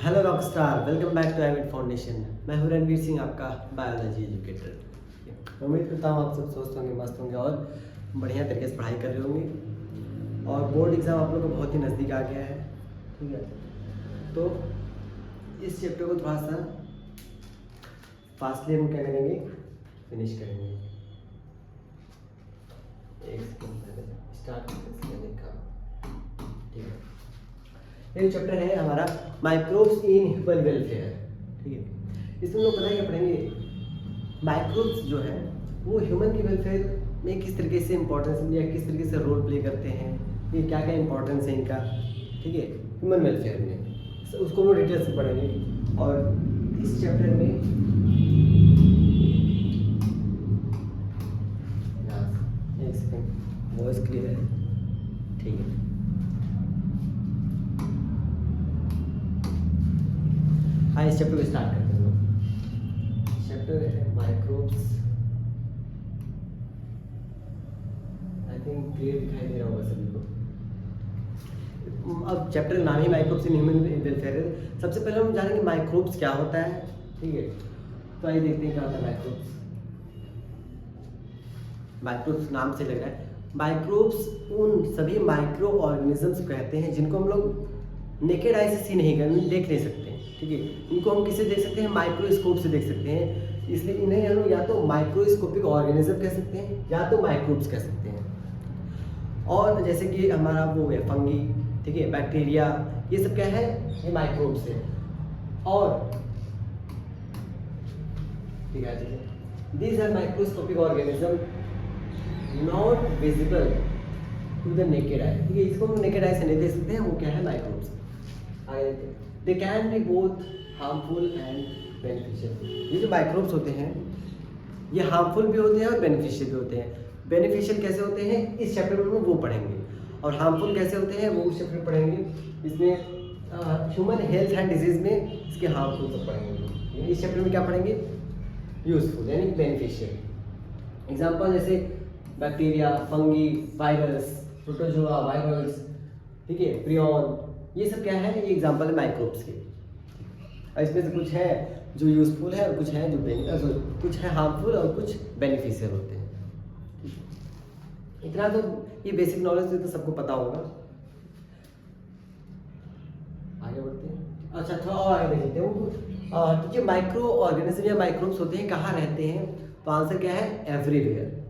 Hello rockstar, welcome back to Avid Foundation. मैं हूं रणवीर सिंह, आपका बायोलॉजी एजुकेटर। उम्मीद करता हूं आप सब स्वस्थ होंगे, मस्त होंगे और बढ़िया तरीके से पढ़ाई कर रहे होंगे। और बोर्ड एग्ज़ाम आप लोगों को बहुत ही नज़दीक आ गया है, ठीक है। तो इस चैप्टर को थोड़ा सा फास्टली हम क्या करेंगे, फिनिश करेंगे। एक सेकंड पहले स्टार्ट करने का, ठीक है। ये चैप्टर है हमारा माइक्रोब्स इन ह्यूमन वेलफेयर, ठीक है। इसमें लोग पता है क्या पढ़ेंगे, माइक्रोब्स जो है वो ह्यूमन की वेलफेयर में किस तरीके से इंपॉर्टेंस या किस तरीके से रोल प्ले करते हैं, ये क्या क्या इंपॉर्टेंस है इनका, ठीक है, ह्यूमन वेलफेयर में। उसको हम डिटेल से पढ़ेंगे। और इस चैप्टर में एक सेकंड, वॉइस क्लियर है, ठीक है। हाँ, इस चैप्टर को स्टार्ट करते हैं। चैप्टर है माइक्रोब्स। आई थिंक क्लियर दिखाई दे रहा होगा सभी को। अब चैप्टर नाम ही माइक्रोब्स इन ह्यूमन वेलफेयर है। सबसे पहले हम जानेंगे माइक्रोब्स क्या होता है, ठीक है। तो आइए देखते हैं क्या होता है माइक्रोब्स। माइक्रोब्स नाम से लग रहा है। माइक्रोब्स उन सभी माइक्रो ऑर्गेनिजम्स कहते हैं जिनको हम लोग नेकेड आई से सी नहीं कर देख नहीं सकते, ठीक है। इनको हम किससे देख सकते हैं, माइक्रोस्कोप से देख सकते हैं। इसलिए इन्हें हम या तो माइक्रोस्कोपिक ऑर्गेनिज्म कह सकते हैं या तो माइक्रोब्स कह सकते हैं। और जैसे कि हमारा वो है फंगी, ठीक है, बैक्टीरिया, ये सब क्या है, ये माइक्रोब्स है। और ठीक है, these are microscopic organism not visible to the naked eye, ठीक है। इसको हम नेकेड आई से नहीं देख सकते हैं, वो क्या है, माइक्रोब्स। आगे देखते हैं, they can be both harmful and beneficial. ये जो माइक्रोब्स होते हैं ये हार्मफुल भी होते हैं और बेनिफिशियल भी होते हैं। बेनिफिशियल कैसे होते हैं इस चैप्टर में वो पढ़ेंगे, और हार्मफुल कैसे होते हैं वो उस चैप्टर में पढ़ेंगे। इसमें ह्यूमन हेल्थ एंड डिजीज में इसके हार्मफुल सब पढ़ेंगे। इस चैप्टर में क्या पढ़ेंगे, यूजफुल यानी बेनिफिशियल। एग्जाम्पल जैसे bacteria, fungi, virus, protozoa, virus, ठीक है, प्रियॉन, ये सब क्या है, ये एग्जाम्पल है माइक्रोब्स के। और इसमें से कुछ है जो यूजफुल है और कुछ है जो कुछ है हार्मफुल और कुछ बेनिफिशियल होते हैं। इतना तो ये बेसिक नॉलेज तो सबको पता होगा। आगे बढ़ते हैं। अच्छा, थोड़ा और आगे देख लेते हैं। ठीक है, माइक्रो ऑर्गेनिज्म या माइक्रोब्स होते हैं, कहाँ रहते हैं, तो आंसर क्या है, एवरीवेयर।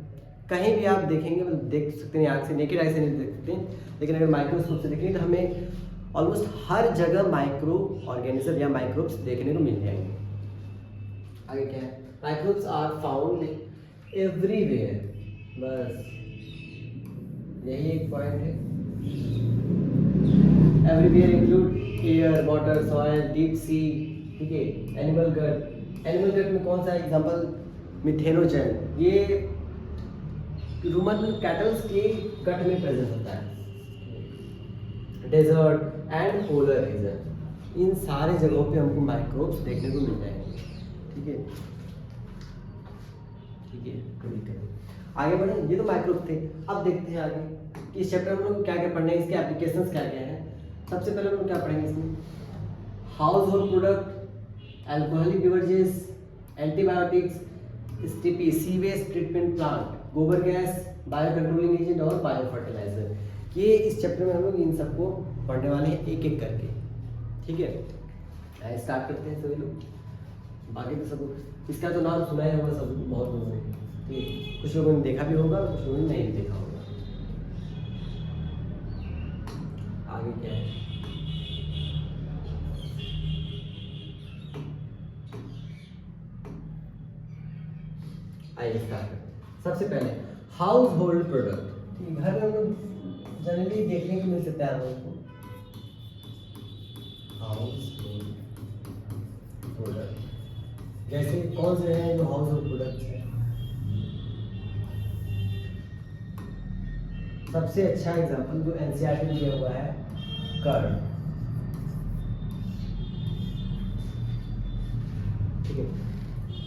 कहीं भी आप देखेंगे, मतलब देख सकते हैं आँख से, नेकेड आई से नहीं देख सकते, लेकिन अगर माइक्रोस्कोप से देखेंगे तो हमें ऑलमोस्ट हर जगह माइक्रो ऑर्गेनिज्म या माइक्रोब्स देखने को मिल जाएंगे। आगे क्या है, माइक्रोब्स आर फाउंड एवरीवेयर, बस यही एक पॉइंट है। Everywhere include air, water, soil, deep sea, ठीक है, एनिमल गट। एनिमल गट में कौन सा एग्जांपल, मिथेनोजन, ये ह्यूमन कैटल्स के गट में प्रेजेंट होता है। डेजर्ट एंड पोलर रीजन, इन सारे जगहों पे हमको माइक्रोब्स देखने को मिल जाएंगे, ठीक है, ठीक है, कोई दिक्कत नहीं। आगे बढ़े, ये तो माइक्रोब्स थे। अब देखते हैं आगे कि इस चैप्टर में हम लोग क्या क्या पढ़ने हैं, इसके एप्लीकेशंस क्या क्या हैं। सबसे पहले हम लोग क्या पढ़ेंगे इसमें, house hold product, alcoholic beverages, antibiotics, STP, sewage treatment plant, गोबर गैस, बायो कंट्रोलिंग एजेंट और बायो फर्टिलाइजर। ये इस चैप्टर में हम लोग इन सबको पढ़ने वाले हैं एक एक करके, ठीक है। स्टार्ट करते हैं सभी लोग। बाकी तो सब इसका तो नाम सुना ही होगा सब बहुत लोगों ने, ठीक है। कुछ लोगों ने देखा भी होगा, कुछ लोगों ने नहीं भी देखा होगा। आगे क्या है, आइए स्टार्ट करते हैं। सबसे पहले हाउस होल्ड प्रोडक्ट, घर में हम लोग जनरली देखने को मिल सकता है हमको हाउस होल्ड प्रोडक्ट। जैसे कौन से हैं जो हाउस होल्ड प्रोडक्ट हैं, सबसे अच्छा एग्जांपल जो एनसीईआरटी में दिया हुआ है, कर्ड, ठीक है,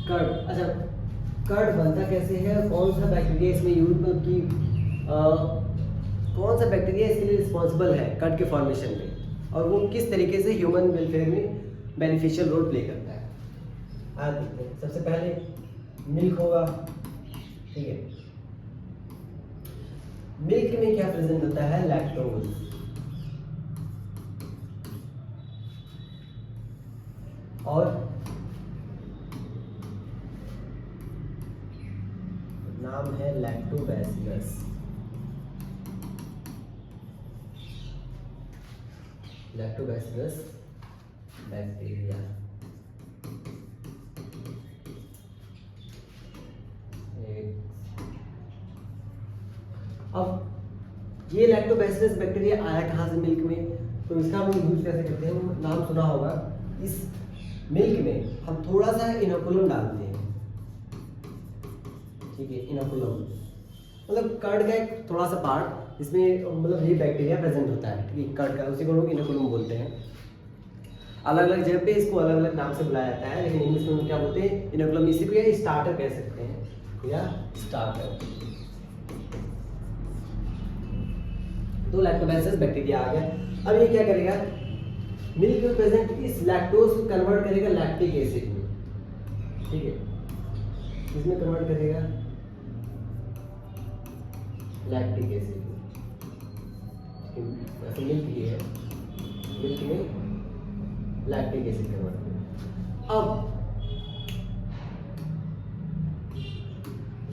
कर्ड। अच्छा, कर्ड बनता कैसे है, कौन सा बैक्टीरिया इसमें यूज, मतलब कि कौन सा बैक्टीरिया इसके लिए रिस्पॉन्सिबल है कर्ड के फॉर्मेशन में, और वो किस तरीके से ह्यूमन वेलफेयर में बेनिफिशियल रोल प्ले करता है। आज देखते हैं, सबसे पहले मिल्क होगा, ठीक है। मिल्क में क्या प्रेजेंट होता है? लैक्टोज। और नाम है लैक्टोबैसिलस। Lactobacillus bacteria. अब ये लैक्टोबैसिलस बैक्टीरिया आया कहाँ से? मिल्क में। तो इसका हम यूज कैसे करते हैं? नाम सुना होगा। इस मिल्क में हम थोड़ा सा इनोकुलम डालते हैं, ठीक है। इनोकुलम मतलब कर्ड का एक थोड़ा सा पार्ट, इसमें मतलब ये बैक्टीरिया प्रेजेंट होता है, ठीक है। कर्ड का, उसी को लोग इनोकुलम बोलते हैं। अलग अलग जगह पे इसको अलग अलग नाम से बुलाया जाता है, लेकिन इंग्लिश में क्या बोलते हैं? इनोकुलम। इसी को स्टार्टर कह सकते हैं, या स्टार्टर। तो लैक्टोबैसिलस बैक्टीरिया आ गया। अब ये क्या करेगा? मिल्क में प्रेजेंट इस लैक्टोज को कन्वर्ट करेगा लैक्टिक एसिड में, ठीक है। इसमें कन्वर्ट करेगा लैक्टिक एसिड में। वैसे मिल्क ये है, मिल्क में लैक्टिक एसिड कन्वर्ट करेगा। अब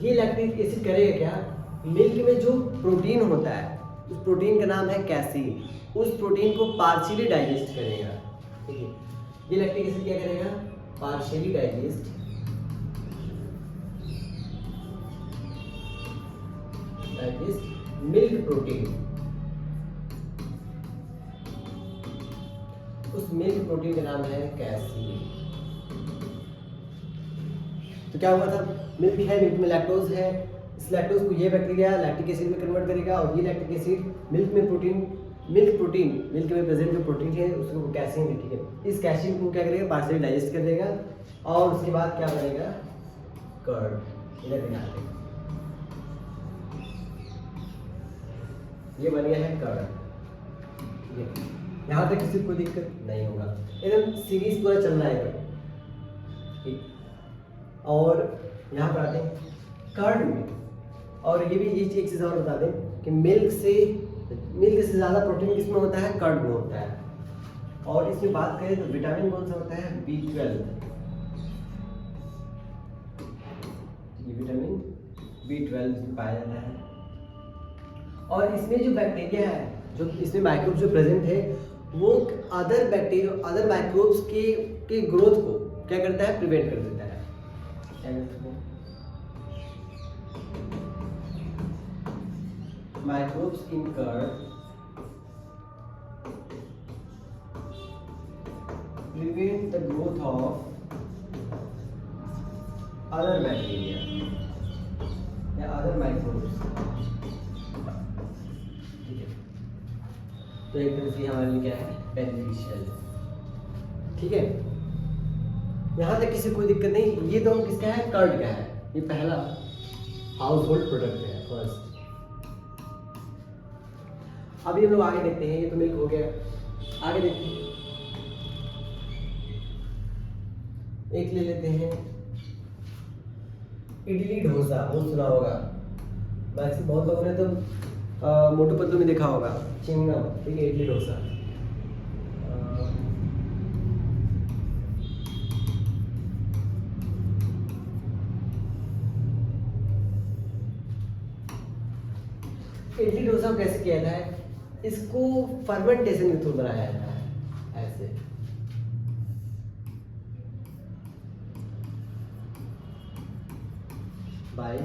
ये लैक्टिक एसिड करेगा क्या? मिल्क में जो प्रोटीन होता है, उस प्रोटीन का नाम है कैसीन, उस प्रोटीन को पार्शियली डाइजेस्ट करेगा, ठीक है। ये लैक्टिक एसिड क्या करेगा? Partially digest milk protein. उस मिल्क प्रोटीन का नाम है कैसीन। तो क्या हुआ था? मिल्क है, मिल्क में लैक्टोज है, इस लैक्टोज को ये बैक्टीरिया लैक्टिक एसिड में कन्वर्ट करेगा, और ये लैक्टिक एसिड मिल्क में मिल्क में प्रेजेंट जो प्रोटीन है उसको कैसीन है, ठीक है। इस कैसीन को क्या करेगा? पार्शियली डाइजेस्ट कर देगा, और उसके बाद क्या बनेगा? कर्ड। इधर निकाल देगा, ये बन गया है कर्ड। ये यहाँ तक किसी को दिक्कत नहीं होगा, एकदम सीरीज पूरा चल रहा है, ठीक। और यहाँ पर आते हैं कर्ड में, और ये भी एक चीज़ और बता दें कि मिल्क से ज़्यादा प्रोटीन किसमें होता है? कर्ड में होता है। और इसमें बात करें तो विटामिन कौन सा होता है? B12। ये विटामिन B12 इसमें पाया जाता है। और इसमें जो बैक्टीरिया है, जो इसमें माइक्रोब्स जो प्रेजेंट है, वो अदर माइक्रोब्स के ग्रोथ को क्या करता है? प्रिवेंट कर देता है। क्या करता है? Microbes in curd prevent the growth of other bacteria या other microbes, ठीक है। तो एक तरह से हमारे लिए क्या है? बेनिफिशियल, ठीक है। यहाँ तक किसी कोई दिक्कत नहीं। ये तो किसका है? कर्ड का है। ये पहला हाउस होल्ड प्रोडक्ट है, फर्स्ट। अभी हम लोग आगे देखते हैं, ये तो मिल्क हो गया। आगे देखते हैं, एक ले लेते हैं इडली डोसा। वो सुना होगा, मैक्सिमम बहुत लोगों ने तो मोटू पतलू में देखा होगा, चिंगम, ठीक है। इडली डोसा, इडली डोसा कैसे किया जाता है? इसको फर्मेंटेशन के थ्रू बनाया जाता है, ऐसे। बाय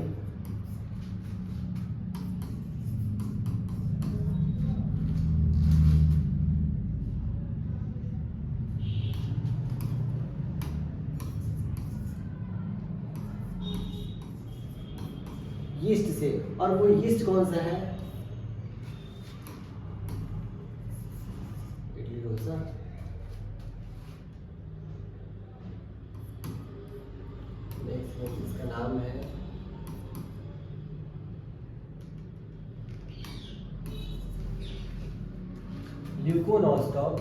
यीस्ट से। और वो यीस्ट कौन सा है? इडली डोसा। नेक्स्ट इसका नाम है ल्यूकोनोस्टॉक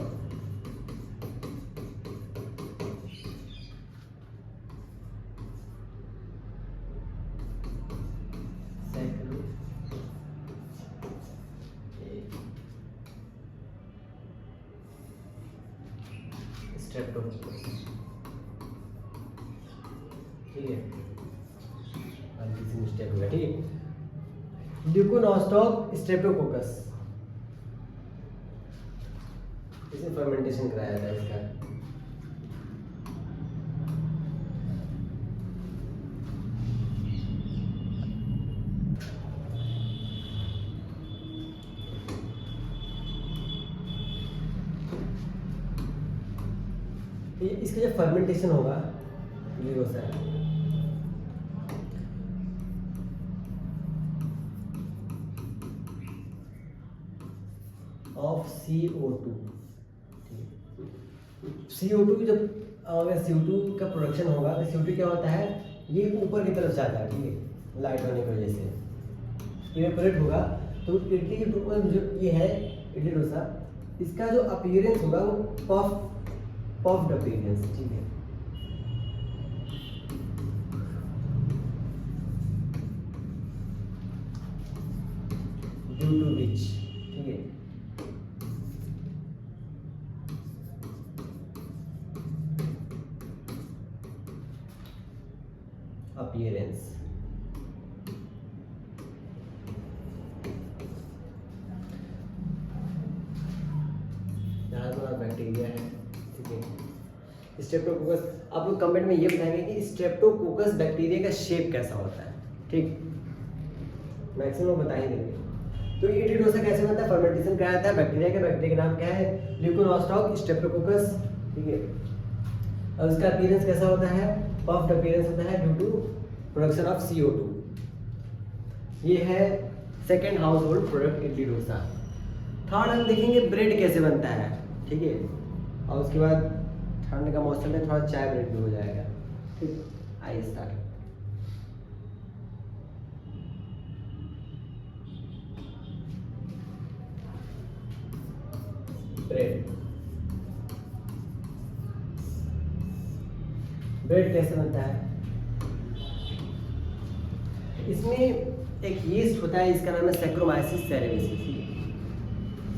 स्ट्रेप्टोकोकस, ठीक है, मिस्टेक होगा, ठीक है। ल्यूकोनोस्टॉक स्ट्रेप्टोकोकस, इसे फर्मेंटेशन कराया था इसका। इसका जब फर्मेंटेशन होगा ये होता है ऑफ CO2, CO2 जब अगर CO2 का प्रोडक्शन होगा तो CO2 क्या होता है, ये ऊपर की तरफ जाता है, ठीक है, लाइट होने की वजह से इवेपोरेट होगा। तो इडली की जो ये है इडली डोसा, इसका जो अपीयरेंस होगा वो पफ्ड अपीयरेंस, ठीक है। ड्यू टू विच, ठीक है, अपीयरेंस, यहाँ थोड़ा बैक्टीरिया है, ठीक है। स्ट्रेप्टोकोकस, आप लोग कमेंट में ये बताएंगे कि स्ट्रेप्टोकोकस बैक्टीरिया का शेप कैसा होता है, ठीक, मैक्सिमम लोग बता ही देंगे। तो इडली डोसा कैसे बनता है, फर्मेंटेशन कराया जाता है बैक्टीरिया का, बैक्टीरिया का नाम क्या है, ल्यूकोनोस्टॉक स्ट्रेप्टोकोकस, ठीक है। और उसका अपीयरेंस कैसा होता है, पफ्ड अपीयरेंस होता है due to production of CO2। ये है second house hold product idli dosa. Third हम देखेंगे ब्रेड कैसे बनता है, ठीक है, और उसके बाद ठंड का मौसम में थोड़ा चाय ब्रेड भी हो जाएगा, ठीक। आइए स्टार्ट। ब्रेड कैसे बनता है, इसमें एक यीस्ट होता है, इसका नाम है सैक्रोमाइसिस सेरेविसिस,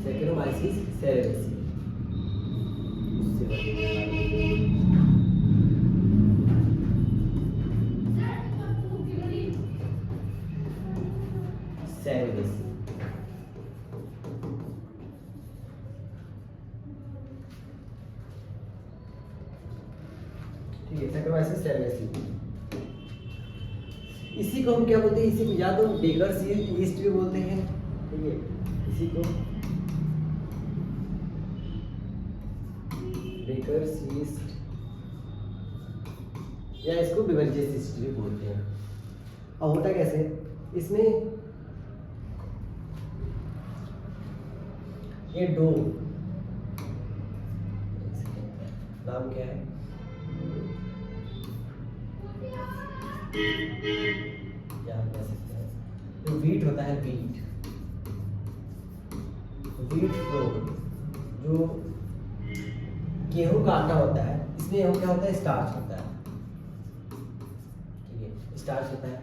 सैक्रोमाइसिस सेरेविसिस। ठीक है, सैक्रोमाइसिस सेरेविसिस। इसी को हम क्या बोलते हैं, इसी को या तो बेकर्स यीस्ट भी बोलते हैं, ठीक है, इसी को बेकर्स यीस्ट या इसको बेवरेजेस यीस्ट भी बोलते हैं। और होता कैसे, इसमें ये डो, नाम क्या है, क्या हम कह सकते हैं, जो व्हीट होता है, व्हीट फ्लोर, जो गेहूं का आटा होता है, इसमें गेहूं क्या होता है, स्टार्च होता है, ठीक है, स्टार्च होता है।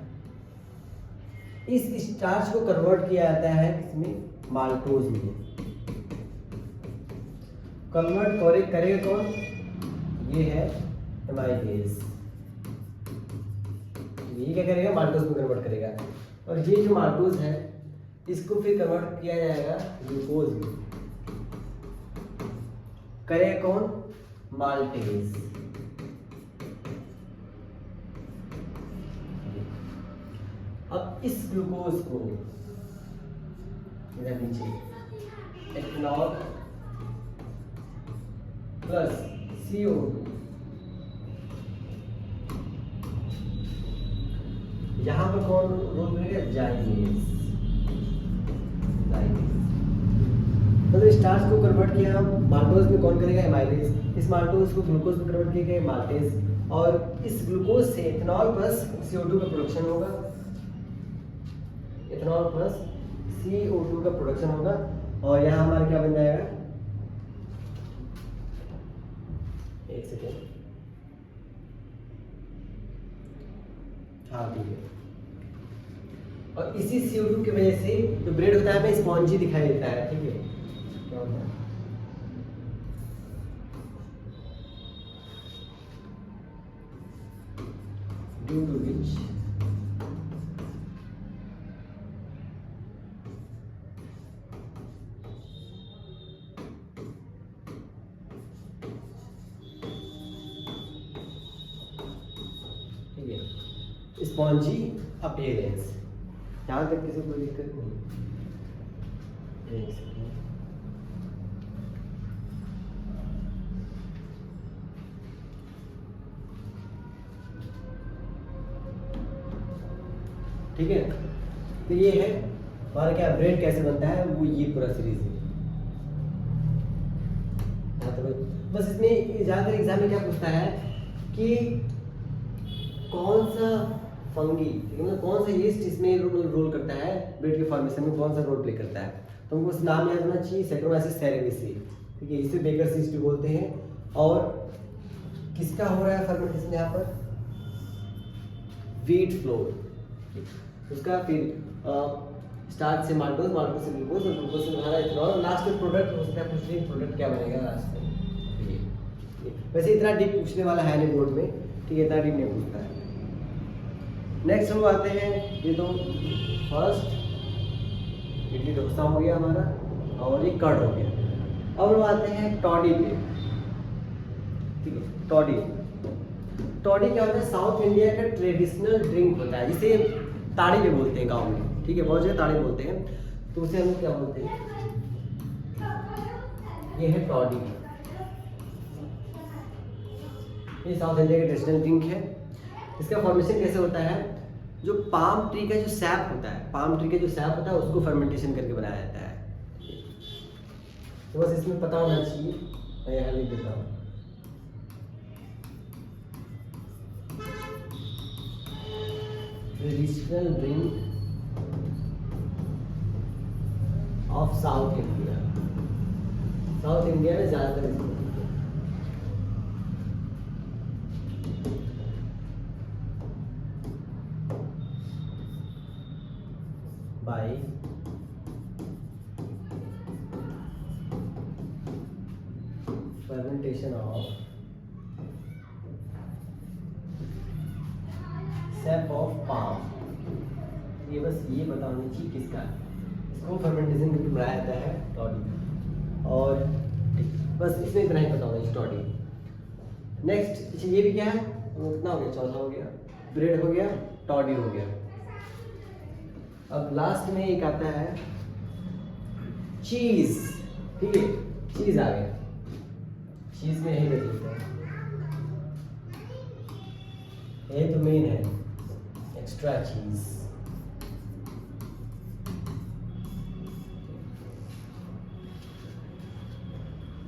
इस स्टार्च को कन्वर्ट किया जाता है इसमें माल्टोज में। कन्वर्ट करेगा कौन, ये है एमाइलेज, ये क्या करेगा, माल्टोज में कन्वर्ट करेगा। और ये जो माल्टोज है इसको फिर कन्वर्ट किया जाएगा ग्लूकोज में, करेगा कौन, माल्टेज। अब इस ग्लूकोज को इधर नीचे एथेनॉल प्लस CO2, यहाँ पर कौन रोल करेगा, जाइमेज। मतलब स्टार्च को कन्वर्ट किया माल्टोज में, कौन करेगा, एमाइलेज। इस माल्टोज को ग्लूकोज में कन्वर्ट किया गया, माल्टेज। और इस ग्लूकोज से एथेनॉल प्लस CO2 का प्रोडक्शन होगा, एथेनॉल प्लस CO2 का प्रोडक्शन होगा। और यहाँ हमारा क्या बन जाएगा, एक सेकेंड, हाँ ठीक है। और इसी CO2 की वजह से जो ब्रेड होता है हमें स्पॉन्जी दिखाई देता है, ठीक है, क्या होता है, due to which spongy appearance. यहाँ तक किसी कोई दिक्कत नहीं। एक सेकंड, ठीक है। तो ये है हमारा क्या ब्रेड कैसे बनता है, वो ये पूरा सीरीज है। बस इसमें ज़्यादातर एग्जाम में क्या पूछता है कि कौन सा फंगी, मतलब कौन सा यीस्ट इसमें रोल करता है ब्रेड के फॉर्मेशन में, कौन सा रोल प्ले करता है। तो हमको उस नाम याद होना चाहिए, सेक्रोमाइसिस सेरेविसी, ठीक है, इसे बेकर्स यीस्ट भी बोलते हैं। और किसका हो रहा है फर्मेंटेशन यहाँ पर, व्हीट फ्लोर, उसका फिर स्टार्च से माल्टोज, माल्टोज से ग्लूकोज और ग्लूकोज से हमारा इथेनॉल, और लास्ट में प्रोडक्ट हो सकता है, कुछ नहीं प्रोडक्ट क्या बनेगा लास्ट में। वैसे इतना डीप पूछने वाला है नहीं बोर्ड में, ठीक है, इतना डीप नहीं पूछता है। नेक्स्ट हम आते हैं, ये तो फर्स्ट इडली डोसा हो गया हमारा, और ये कर्ड हो गया। अब हम आते हैं टॉडी पे, ठीक है। टॉडी, टॉडी क्या होता है, साउथ इंडिया का ट्रेडिशनल ड्रिंक होता है, जिसे ताड़ी पे बोलते हैं गांव में, ठीक है, बहुत जगह ताड़ी बोलते हैं। तो उसे हम क्या बोलते हैं, ये है टॉडी, ये साउथ इंडिया का ट्रेडिशनल ड्रिंक है। इसका फॉर्मेशन कैसे होता है, जो पाम ट्री का जो सैप होता है, पाम ट्री का जो सैप होता है उसको फर्मेंटेशन करके बनाया जाता है। तो बस इसमें पता होना चाहिए, मैं यहाँ लिख देता हूँ। Traditional drink of south India, south India में ज़्यादातर by fermentation of sap of palm। ये बस ये बताना चाहिए किसका, इसको फर्मेंटेशन करके बनाया जाता है टॉडी, और बस इसमें इतना ही पता होना चाहिए टॉडी। नेक्स्ट ये भी क्या है, कितना हो गया, चौथा हो गया, ब्रेड हो गया, टॉडी हो गया। अब लास्ट में एक आता है चीज, ठीक है, चीज आ गया, चीज में यही देख लेते हैं, ये तो मेन है, एक्स्ट्रा चीज।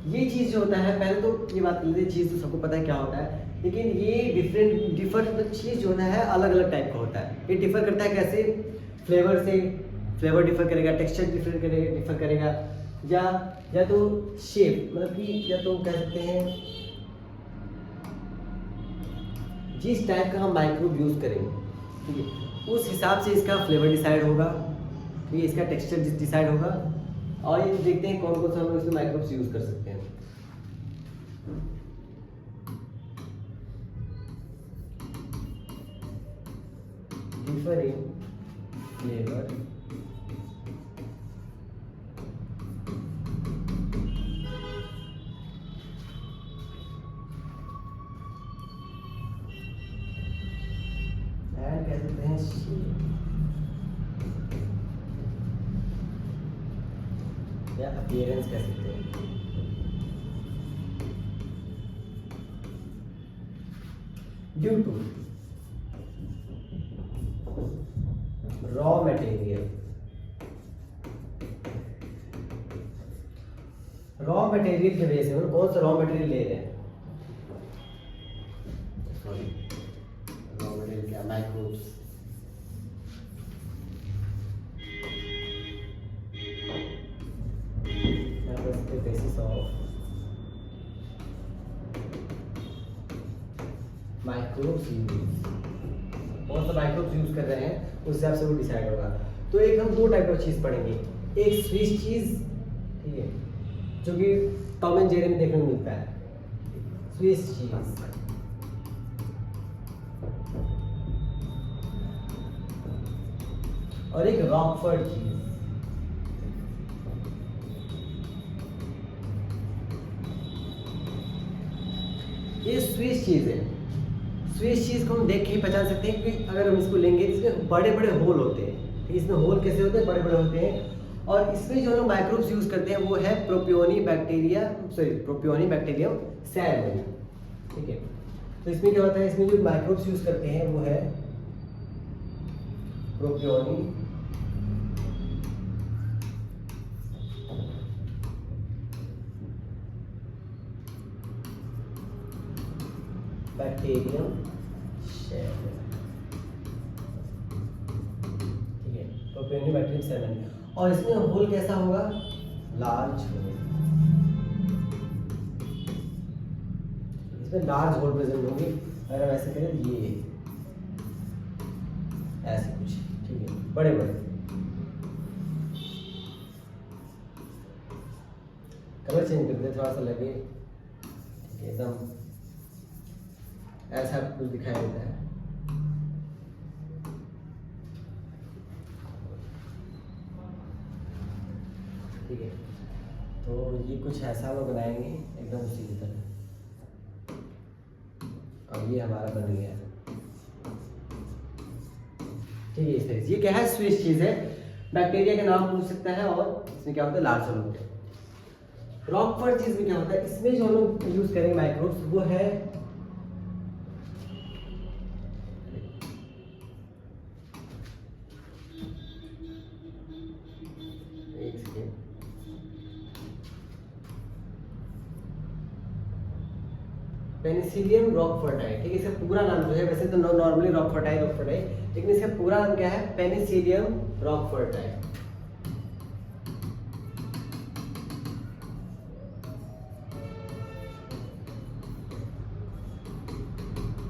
ये चीज जो होता है, पहले तो ये बात कर लेते हैं, चीज तो सबको पता है क्या होता है, लेकिन ये डिफर चीज जो होता है अलग अलग टाइप का होता है। ये डिफर करता है कैसे, फ्लेवर से, फ्लेवर डिफर करेगा, टेक्सचर डिफर करेगा, या तो शेप, मतलब कि या तो कह सकते हैं जिस टाइप का हम माइक्रोब यूज करेंगे, ठीक है, उस हिसाब से इसका फ्लेवर डिसाइड होगा, ठीक है, इसका टेक्सचर डिसाइड होगा। और ये देखते हैं कौन कौन सा हम इसमें माइक्रोब्स यूज कर सकते हैं। डिफरिंग फ्लेवर, एंड कह सकते हैं या अपीयरेंस कह सकते हैं। Due to raw material, raw material की वजह से, मतलब कौन सा रॉ मटेरियल ले रहे हैं, सॉरी रॉ मटेरियल क्या, microbes, basis of microbes use, कौन सा माइक्रोब्स यूज कर रहे हैं उस हिसाब से वो डिसाइड होगा। तो एक हम दो टाइप का चीज पढ़ेंगे, एक स्विस चीज, ठीक है, जो कि टॉम एंड जेरी में देखने को मिलता है, स्विस चीज, और एक रॉकफोर्ड चीज। ये स्विस चीज है। स्विस चीज को हम देख के ही पहचान सकते हैं कि अगर हम इसको लेंगे, इसमें बड़े बड़े होल होते हैं। ठीक है, इसमें होल कैसे होते हैं? बड़े बड़े होते हैं। और इसमें जो हम माइक्रोब्स यूज करते हैं वो है प्रोपियोनिबैक्टीरियम सैलमनी। ठीक है, तो इसमें क्या होता है? इसमें जो माइक्रोब्स यूज करते हैं वो है प्रोपियोनिबैक्टीरियम सैलमनी। ठीक है, प्रोपियोनिबैक्टीरियम सैलमनी। और इसमें होल कैसा होगा? Large whole. इसमें लार्ज होल प्रेजेंट होंगे। अगर हम ऐसे करें, ये ऐसे कुछ, ठीक है, बड़े बड़े। कलर चेंज करते हैं, थोड़ा सा लगे, ठीक है, एकदम ऐसा कुछ दिखाई देता है। ठीक है, तो ये कुछ ऐसा हम बनाएंगे एकदम उसी की तरह। और ये हमारा बन गया। ठीक है, इस तरह ये क्या है? स्विस चीज है। बैक्टीरिया का नाम पूछ सकता है। और इसमें क्या होता है? लार्ज होल होते हैं। रॉकफोर्ड चीज में क्या होता है? इसमें जो हम लोग यूज करेंगे माइक्रोब्स वो है पेनिसिलियम रॉकफोर्टाई। ठीक है, इसका पूरा नाम जो है, वैसे तो नॉर्मली रॉकफोर्टाई, लेकिन इसका पूरा नाम क्या है? पेनिसिलियम रॉकफोर्टाई।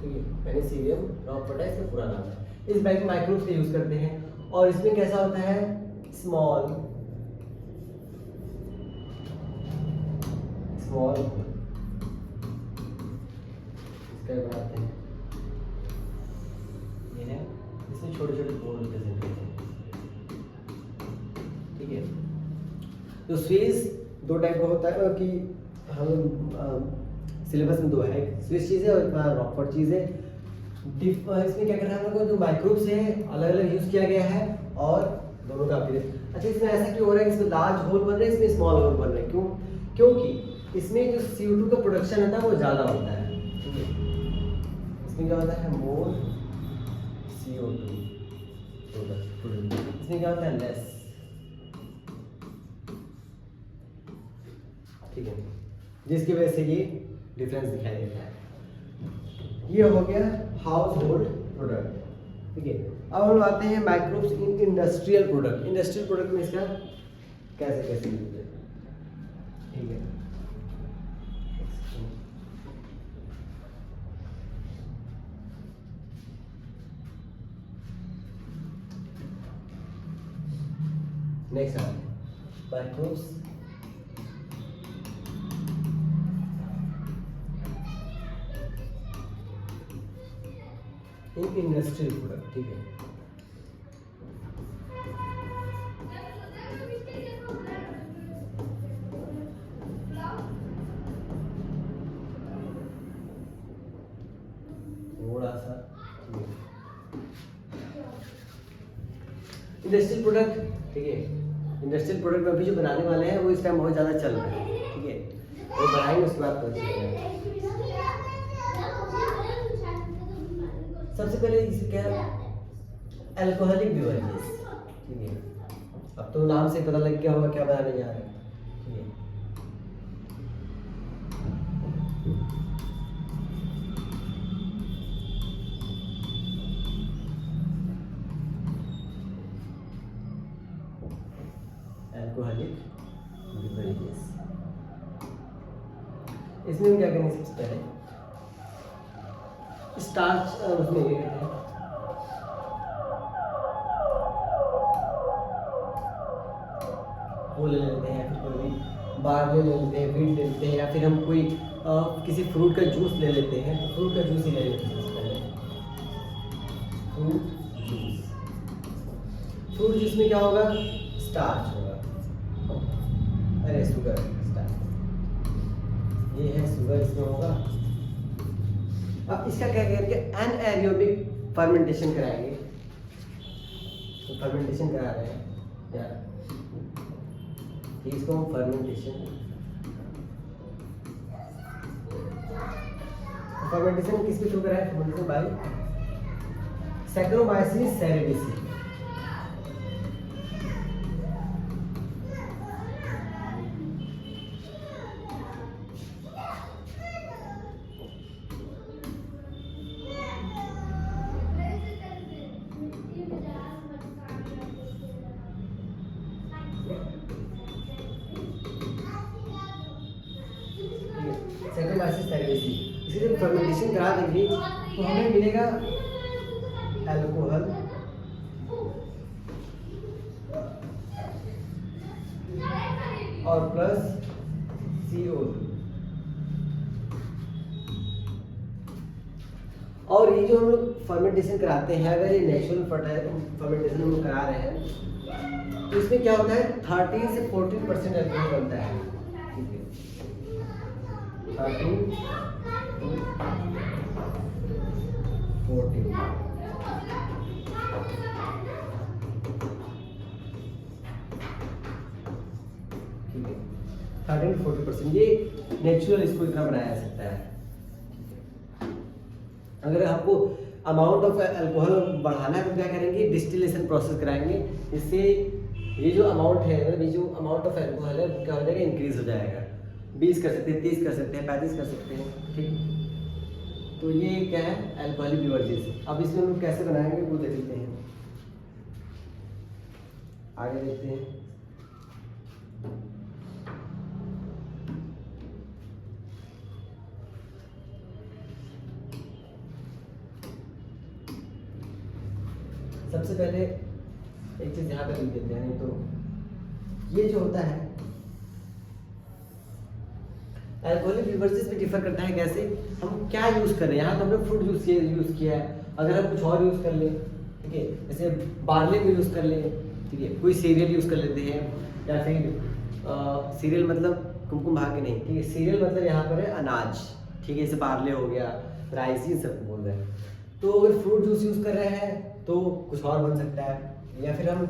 ठीक है, पेनिसिलियम रॉकफोर्टाई इसका पूरा नाम है। इस बैग माइक्रोब्स का यूज करते हैं। और इसमें कैसा होता है? स्मॉल बनाते हैं। ये है, इसमें छोटे छोटे होल प्रेजेंट होते हैं। ठीक है, तो स्विस दो टाइप का होता है कि हम सिलेबस में दो है, स्विस चीज़ है और रॉकफोर्ड चीज़ है। इसमें क्या कर रहे हैं हम लोग? जो माइक्रोब्स है अलग अलग यूज किया गया है और दोनों का अपीयरेंस। अच्छा, इसमें ऐसा क्यों हो रहा है? इसमें लार्ज होल बन रहे हैं, इसमें स्मॉल होल बन रहे हैं। क्यों? क्योंकि इसमें जो CO2 का प्रोडक्शन होता है वो ज़्यादा होता है। ठीक है, इसमें क्या होता है? मोर CO2 प्रोडक्ट। इसमें क्या होता है? लेस। ठीक है, जिसकी वजह से ये डिफरेंस दिखाई देता है। ये हो गया हाउस होल्ड प्रोडक्ट। ठीक है, अब हम आते हैं microbes in industrial product. Industrial product में इसका कैसे कैसे यूज है? ठीक है, नेक्स्ट आते हैं माइक्रोब्स इन इंडस्ट्रियल प्रोडक्ट। ठीक है, थोड़ा सा इंडस्ट्रियल प्रोडक्ट। ठीक है, इंडस्ट्रियल प्रोडक्ट में अभी जो बनाने वाले हैं वो इस टाइम बहुत ज़्यादा चल रहा है। ठीक है, वो बनाएंगे उसके बाद पता चलेगा। सबसे पहले इसे क्या? Alcoholic beverages. ठीक है, अब तो नाम से पता लग गया होगा क्या बनाने जा रहे हैं। ठीक है, अल्कोहलिक बेवरेजेस। इसमें हम क्या करेंगे? सबसे पहले स्टार्च उसमें ये करते हैं, वो ले लेते हैं, फिर कोई भी बार्ले ले लेते हैं, वीट ले लेते हैं, या फिर हम कोई किसी फ्रूट का जूस ले लेते हैं। तो फ्रूट का जूस ही ले लेते हैं सबसे पहले। फ्रूट फ्रूट जूस में क्या होगा, स्टार्च होगा, अरे शुगर, स्टार्च, ये है शुगर इसमें होगा। अब इसका क्या करेंगे, एनएरोबिक फर्मेंटेशन कराएंगे, तो फर्मेंटेशन करा रहे हैं यार, इसको हम फर्मेंटेशन किसके थ्रू कराएं, fermentation by Saccharomyces cerevisiae. Saccharomyces cerevisiae, इसे जब फर्मेंटेशन करा देंगे तो हमें मिलेगा अल्कोहल और प्लस CO2। और ये जो हम लोग फर्मेंटेशन कराते हैं, अगर ये नेचुरल फर्मेंटेशन हम करा रहे हैं तो इसमें क्या होता है, 13 से 14% अल्कोहल बनता है, ठीक है, 13 to 14। ठीक है, 13 to 40%, ये नेचुरल इसको इतना बनाया जा सकता है। अगर आपको अमाउंट ऑफ अल्कोहल बढ़ाना है तो क्या करेंगे, डिस्टिलेशन प्रोसेस कराएंगे, इससे ये जो अमाउंट है, मतलब ये जो अमाउंट ऑफ अल्कोहल है वो क्या हो जाएगा, इंक्रीज हो जाएगा। 20 कर सकते हैं, 30 कर सकते हैं, 35 कर सकते हैं, ठीक। तो ये क्या है, अल्कोहलिक बेवरेजेस। अब इसमें हम लोग कैसे बनाएंगे वो देख लेते हैं, आगे देखते हैं। सबसे पहले एक चीज यहाँ पे लिख देते हैं, नहीं तो ये जो होता है अल्कोहलिक बेवरेजेस में डिफर करता है। कैसे, हम क्या यूज कर रहे हैं, यहाँ तो हमने फ्रूट जूस यूज किया है, अगर हम कुछ और यूज कर ले, ठीक है, जैसे बार्ले को यूज कर ले, ठीक है, कोई सीरियल यूज कर लेते हैं, या फिर सीरियल मतलब कुमकुम भाग्य नहीं, ठीक है, सीरियल मतलब यहाँ पर है अनाज, ठीक है, जैसे बार्ले हो गया, राइस, इन सब बोल रहे हैं। तो अगर फ्रूट जूस यूज कर रहे हैं तो कुछ और बन सकता है, या फिर हम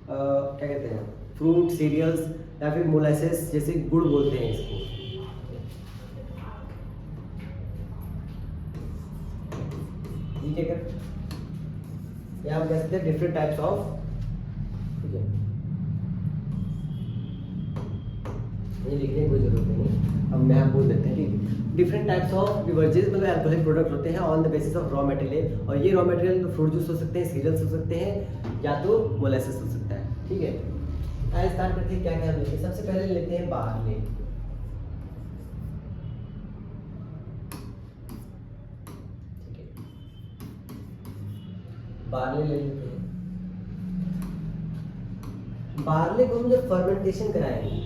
क्या कहते हैं, फ्रूट सीरियल्स, या फिर मोलासेस, जैसे गुड़ बोलते हैं इसको, ठीक है, या हम कह सकते हैं डिफरेंट टाइप्स ऑफ, ठीक है, ये लिखने की कोई जरूरत नहीं है, अब मैं बोल देते हैं, ठीक है, डिफरेंट टाइप्स ऑफ बेवरेजेस मतलब अल्कोहलिक प्रोडक्ट होते हैं on the basis of raw material, और ये रॉ मटेरियल तो फ्रूट जूस हो सकते हैं, सीरियल्स हो सकते हैं, या तो मोलासेस हो सकता है, ठीक है। आइए स्टार्ट करते हैं, क्या क्या लेते हैं। सबसे पहले लेते हैं बार्ले, ठीक है, बार्ले ले लेते हैं। बार्ले को हम जब फर्मेंटेशन कराएंगे,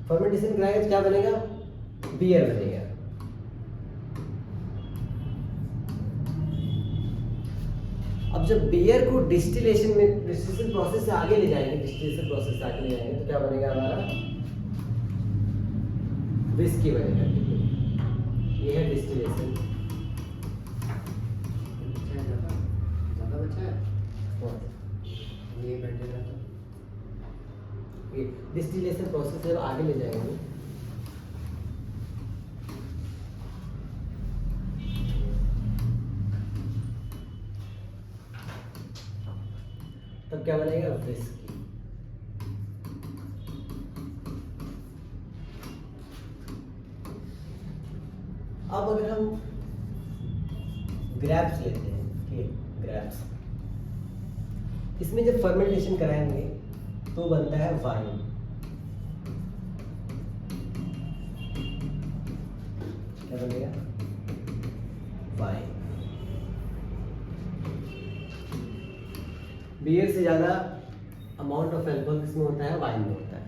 फर्मेंटेशन कराएंगे तो क्या बनेगा, बियर बनेगा। अब जब बियर को डिस्टिलेशन प्रोसेस से आगे ले जाएंगे, तो क्या बनेगा हमारा, विस्की बनेगा, ठीक है, ये है डिस्टिलेशन। ज़्यादा बचा है, ये बैठेगा तो डिस्टिलेशन प्रोसेस जब आगे ले जाएंगे तब क्या बनेगा, विस्की। अब अगर हम ग्रेप्स लेते हैं, ठीक है, ग्रेप्स, इसमें जब फर्मेंटेशन कराएंगे तो बनता है वाइन, क्या बनेगा, वाइन। बियर से ज्यादा अमाउंट ऑफ अल्कोहल किसमें होता है, वाइन में होता है,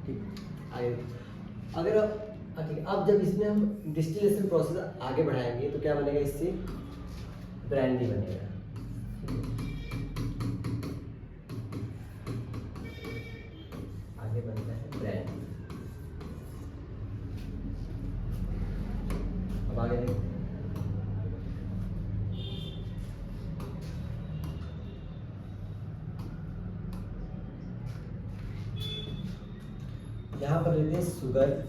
ठीक। आगे अगर ठीक है, अब जब इसमें हम डिस्टिलेशन प्रोसेस आगे बढ़ाएंगे तो क्या बनेगा, इससे ब्रांडी बनेगा। आगे बनता है ब्रांडी। अब आगे देखते हैं। यहाँ पर लेते हैं शुगर।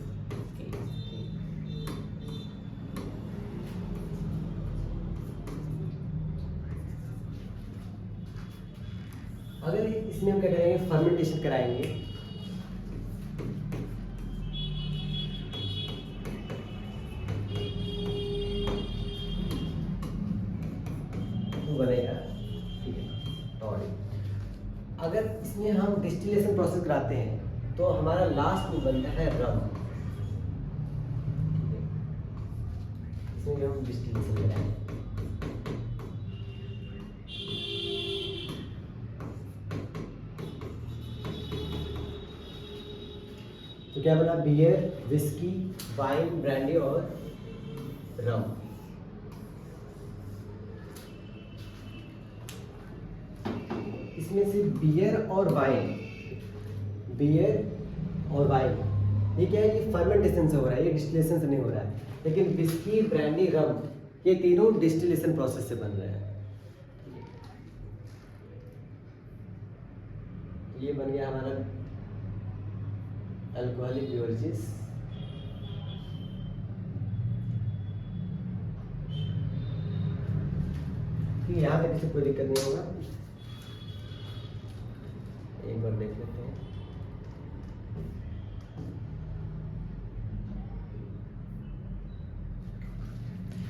अगर इसमें हम क्या करेंगे, फर्मेंटेशन कराएंगे, तो बनेगा, ठीक है, टॉडी। अगर इसमें हम डिस्टिलेशन प्रोसेस कराते हैं तो हमारा लास्ट में बनता है रम। ठीक है, इसमें भी हम डिस्टिलेशन कराएंगे। तो क्या बना, बियर, विस्की, वाइन, ब्रांडी और रम। इसमें से बियर और वाइन, ये क्या है, ये फर्मेंटेशन से हो रहा है, ये डिस्टिलेशन से नहीं हो रहा है। लेकिन विस्की, ब्रांडी, रम, ये तीनों डिस्टिलेशन प्रोसेस से बन रहे हैं। ये बन गया हमारा अल्कोहलिक बेवरेजेस। ठीक है, यहाँ पे किसी कोई दिक्कत नहीं होगा। एक बार देख लेते हैं।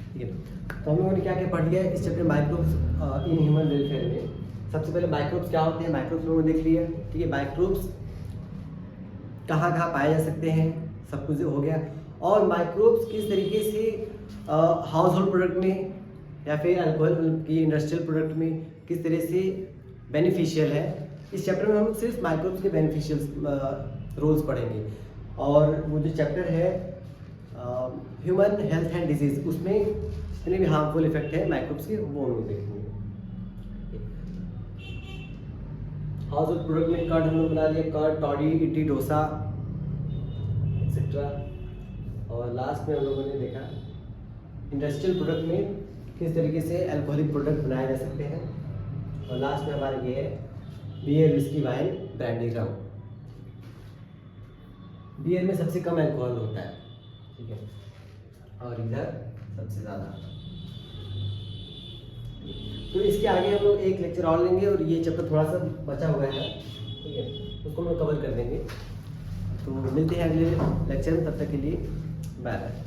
ठीक है, तो हम लोगों ने क्या क्या पढ़ लिया इस chapter microbes in human welfare में। सबसे पहले माइक्रोब्स क्या होते हैं, माइक्रोब्स लोगों ने देख लिया। ठीक है, माइक्रोब्स कहाँ कहाँ पाए जा सकते हैं, सब कुछ हो गया। और माइक्रोब्स किस तरीके से हाउस होल्ड प्रोडक्ट में या फिर अल्कोहल की इंडस्ट्रियल प्रोडक्ट में किस तरह से बेनिफिशियल है। इस चैप्टर में हम सिर्फ माइक्रोब्स के बेनिफिशियल रोल्स पढ़ेंगे। और वो जो चैप्टर है ह्यूमन हेल्थ एंड डिजीज, उसमें जितने भी हार्मफुल इफेक्ट है माइक्रोब्स के वो हम लोग देखेंगे। हाउस होल्ड प्रोडक्ट में कर्ड हम लोग बना लिए, curd, toddy, idli, dosa etcetera. और लास्ट में हम लोगों ने देखा इंडस्ट्रियल प्रोडक्ट में किस तरीके से अल्कोहलिक प्रोडक्ट बनाए जा सकते हैं। और लास्ट में हमारे ये है बियर, विस्की, वाइन, ब्रांडी, रम। बियर में सबसे कम अल्कोहल होता है, ठीक है, और इधर सबसे ज़्यादा। तो इसके आगे हम लोग एक लेक्चर और लेंगे और ये चैप्टर थोड़ा सा बचा हुआ है, ठीक है, उसको हम लोग कवर कर देंगे। तो मिलते हैं अगले लेक्चर में, तब तक के लिए बाय बाय।